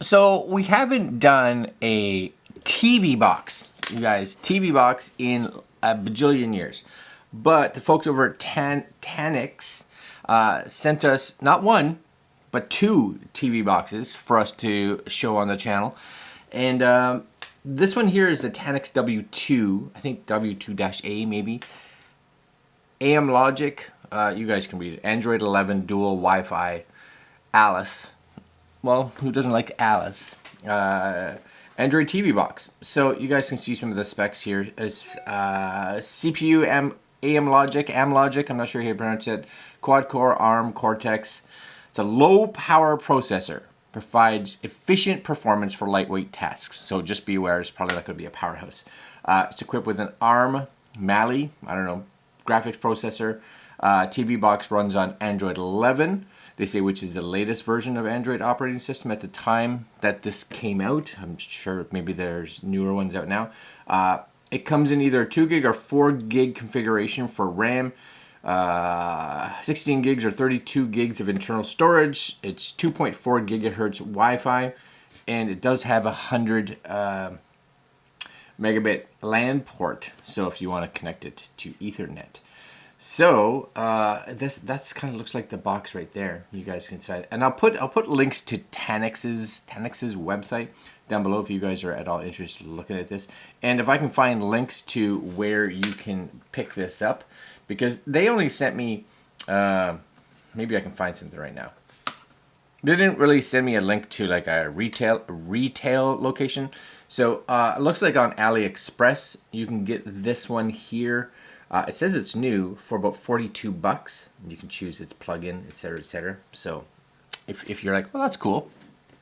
So we haven't done a TV box, you guys, TV box in a bajillion years. But the folks over at Tanix sent us not one, but 2 TV boxes for us to show on the channel. And this one here is the Tanix W2, I think W2-A maybe. Amlogic, you guys can read it. Android 11 dual Wi-Fi Alice. Well, who doesn't like Alice? Android TV box. So you guys can see some of the specs here. It's CPU Amlogic, I'm not sure how you pronounce it. Quad-core ARM Cortex. It's a low-power processor. Provides efficient performance for lightweight tasks. So just be aware, it's probably not going to be a powerhouse. It's equipped with an ARM Mali, I don't know, graphics processor. TV box runs on Android 11. They say which is the latest version of Android operating system at the time that this came out. I'm sure maybe there's newer ones out now. It comes in either 2 gig or 4 gig configuration for RAM, 16 gigs or 32 gigs of internal storage. It's 2.4 gigahertz Wi-Fi, and it does have a 100 megabit LAN port. So if you want to connect it to Ethernet. So that's kind of looks like the box right there. You guys can see it, and I'll put links to Tanix's website down below if you guys are at all interested in looking at this, and if I can find links to where you can pick this up, because they only sent me maybe I can find something right now. They didn't really send me a link to like a retail location. So it looks like on AliExpress you can get this one here. It says it's new for about $42. You can choose its plug-in, etc., etc. So if you're like, well, that's cool,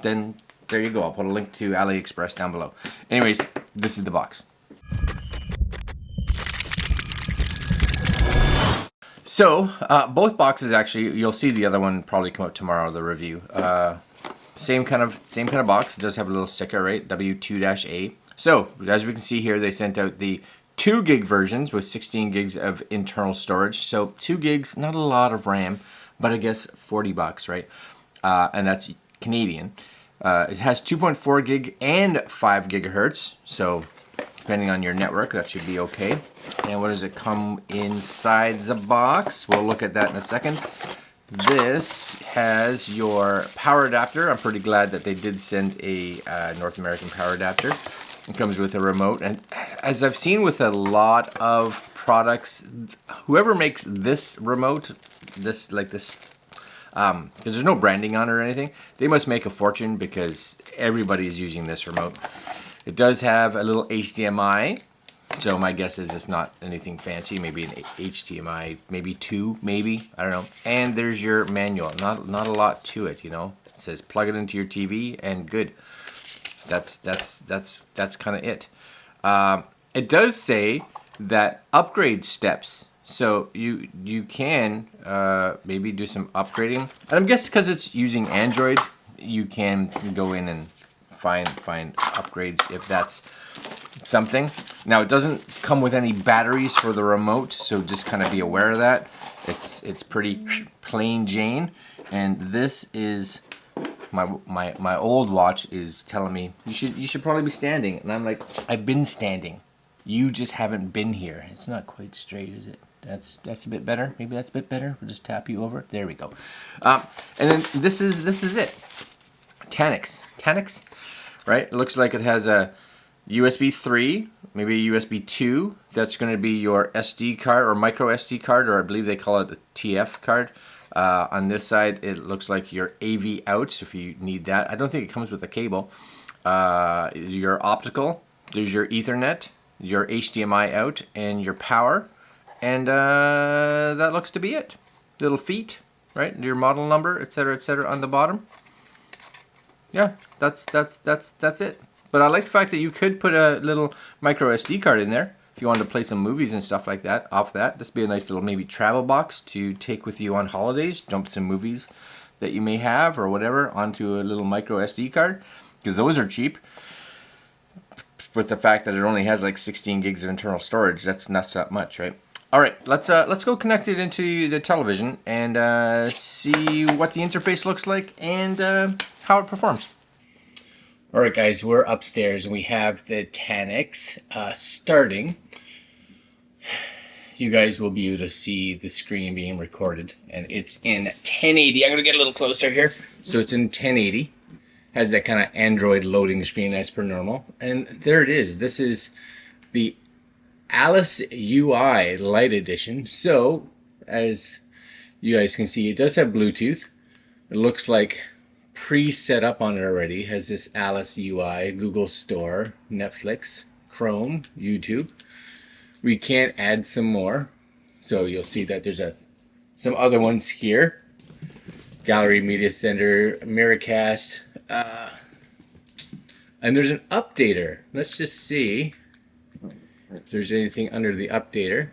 then there you go. I'll put a link to AliExpress down below. Anyways, this is the box. So both boxes, actually, you'll see the other one probably come out tomorrow, the review. Same kind of box. It does have a little sticker, right? W2-A. So as we can see here, they sent out the 2 gig versions with 16 gigs of internal storage. So 2 gigs, not a lot of RAM, but I guess $40, right? And that's Canadian. It has 2.4 gig and 5 gigahertz. So depending on your network, that should be okay. And what does it come inside the box? We'll look at that in a second. This has your power adapter. I'm pretty glad that they did send a North American power adapter. It comes with a remote, and as I've seen with a lot of products, whoever makes this remote, because there's no branding on it or anything, they must make a fortune because everybody is using this remote. It does have a little HDMI, so my guess is it's not anything fancy, maybe an HDMI, maybe 2, maybe, I don't know. And there's your manual, not a lot to it, you know. It says plug it into your TV and good. That's kind of it. It does say that upgrade steps, so you can maybe do some upgrading. And I'm guessing because it's using Android, you can go in and find upgrades if that's something. Now it doesn't come with any batteries for the remote, so just kind of be aware of that. It's pretty plain Jane, and this is. My old watch is telling me you should probably be standing, and I'm like, I've been standing, you just haven't been here. It's not quite straight, is it? That's a bit better. Maybe that's a bit better. We'll just tap you over. There we go. And then this is it. Tanix, right? It looks like it has a USB 3, maybe a USB 2. That's going to be your SD card or micro SD card, or I believe they call it a TF card. On this side, it looks like your AV out, if you need that. I don't think it comes with a cable. Your optical, there's your Ethernet, your HDMI out, and your power. And that looks to be it. Little feet, right? Your model number, etc., on the bottom. Yeah, that's it. But I like the fact that you could put a little micro SD card in there. If you wanted to play some movies and stuff like that off that, this would be a nice little maybe travel box to take with you on holidays. Dump some movies that you may have or whatever onto a little micro SD card, because those are cheap. With the fact that it only has like 16 gigs of internal storage, that's not that much, right? All right, let's go connect it into the television and see what the interface looks like and how it performs. All right, guys, we're upstairs and we have the Tanix starting. You guys will be able to see the screen being recorded, and it's in 1080. I'm going to get a little closer here. So it's in 1080. Has that kind of Android loading screen as per normal. And there it is. This is the Alice UI Lite Edition. So, as you guys can see, it does have Bluetooth. It looks like pre-set up on it already. It has this Alice UI, Google Store, Netflix, Chrome, YouTube. We can add some more. So you'll see that there's some other ones here. Gallery, Media Center, Miracast. And there's an updater. Let's just see if there's anything under the updater.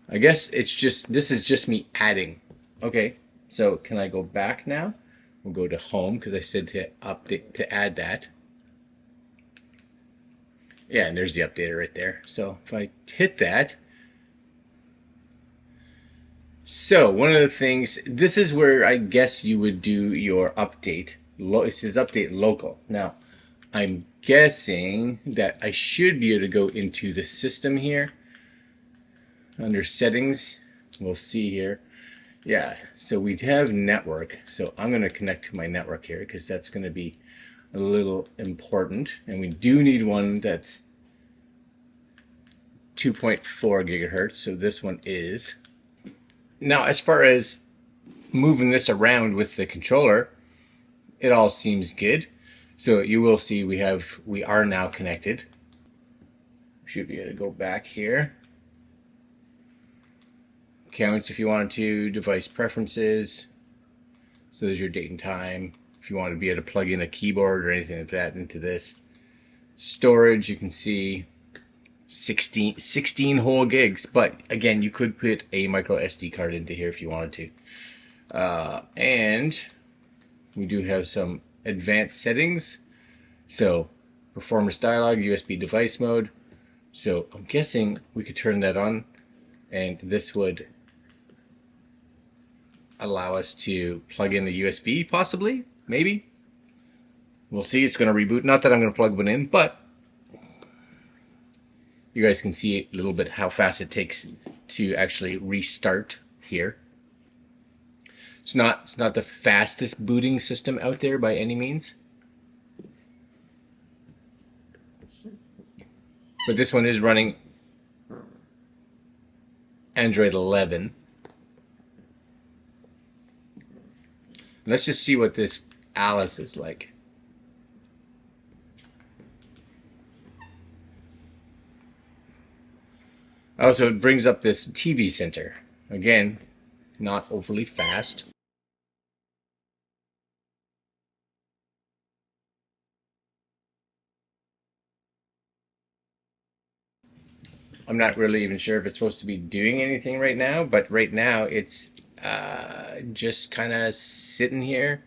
I guess it's just, this is just me adding. Okay, so can I go back now? We'll go to home because I said to update, to add that. Yeah, and there's the updater right there. So if I hit that. So one of the things, this is where I guess you would do your update. It says update local. Now, I'm guessing that I should be able to go into the system here. Under settings, we'll see here. Yeah, so we have network. So I'm going to connect to my network here because that's going to be a little important. And we do need one that's 2.4 gigahertz. So this one is. Now, as far as moving this around with the controller, it all seems good. So you will see we are now connected. Should be able to go back here. Counts if you want to, device preferences. So there's your date and time. If you want to be able to plug in a keyboard or anything like that into this. Storage, you can see 16 whole gigs. But again, you could put a micro SD card into here if you wanted to. And we do have some advanced settings. So performance dialog, USB device mode. So I'm guessing we could turn that on and this would allow us to plug in the USB possibly, maybe. We'll see. It's going to reboot. Not that I'm going to plug one in, but you guys can see a little bit how fast it takes to actually restart here. It's not the fastest booting system out there by any means. But this one is running Android 11. Let's just see what this Alice is like. Also, it brings up this TV center. Again, not overly fast. I'm not really even sure if it's supposed to be doing anything right now, but right now it's just kind of sitting here.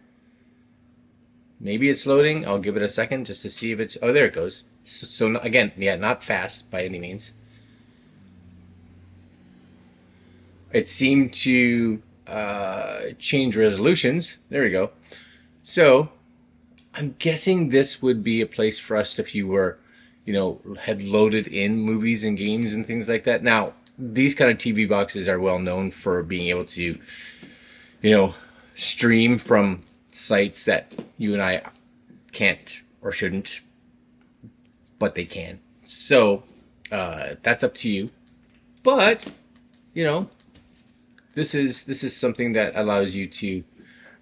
Maybe it's loading. I'll give it a second just to see if it's... Oh, there it goes. So again, yeah, not fast by any means. It seemed to change resolutions. There we go. So I'm guessing this would be a place for us if you were, you know, had loaded in movies and games and things like that. Now, these kind of TV boxes are well known for being able to, you know, stream from sites that you and I can't or shouldn't, but they can. So that's up to you. But, you know, this is something that allows you to,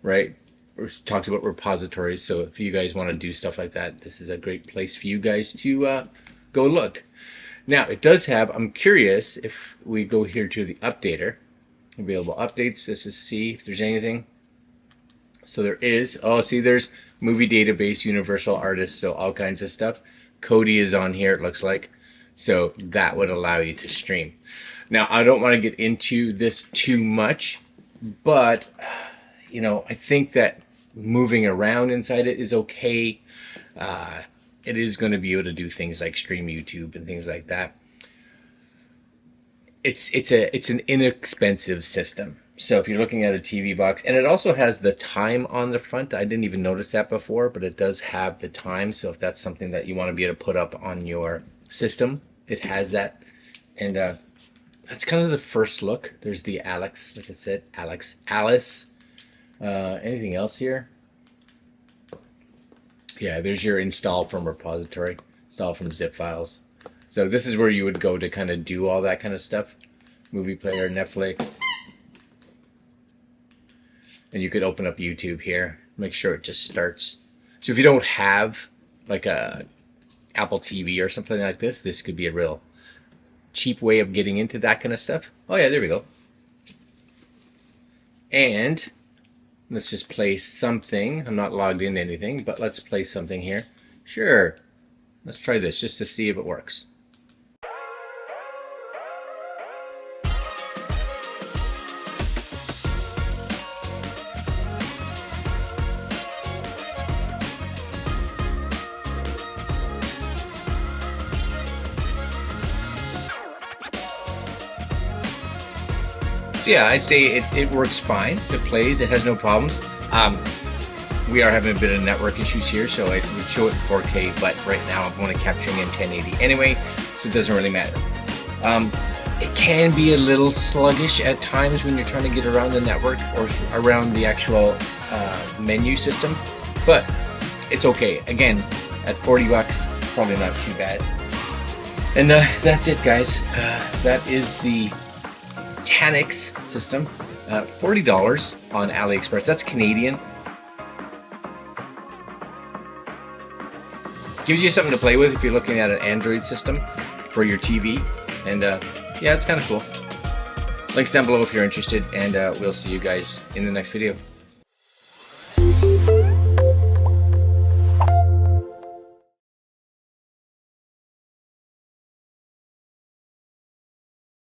right? Talks about repositories. So if you guys want to do stuff like that, this is a great place for you guys to go look. Now it does have, I'm curious if we go here to the updater, available updates, let's just see if there's anything. So there is, oh, see, there's movie database, universal artists, so all kinds of stuff. Kodi is on here, it looks like. So that would allow you to stream. Now, I don't want to get into this too much, but, you know, I think that moving around inside it is okay. It is going to be able to do things like stream YouTube and things like that. It's an inexpensive system. So if you're looking at a TV box, and it also has the time on the front. I didn't even notice that before, but it does have the time. So if that's something that you want to be able to put up on your system, it has that. And that's kind of the first look. There's the Alex, like I said, Alice. Anything else here? Yeah, there's your install from repository, install from zip files. So this is where you would go to kind of do all that kind of stuff. Movie player, Netflix. And you could open up YouTube here. Make sure it just starts. So if you don't have like a Apple TV or something like this could be a real cheap way of getting into that kind of stuff. Oh yeah, there we go. And let's just play something. I'm not logged into anything, but let's play something here. Sure. Let's try this just to see if it works. Yeah, I'd say it works fine. It plays. It has no problems. We are having a bit of network issues here, so it would show it in 4K, but right now I'm only capturing in 1080 anyway, so it doesn't really matter. It can be a little sluggish at times when you're trying to get around the network or around the actual menu system, but it's okay. Again, at 40 bucks, probably not too bad. And that's it, guys. That is the Tanix system, $40 on AliExpress. That's Canadian. Gives you something to play with if you're looking at an Android system for your TV. And yeah, it's kind of cool. Links down below if you're interested, and we'll see you guys in the next video.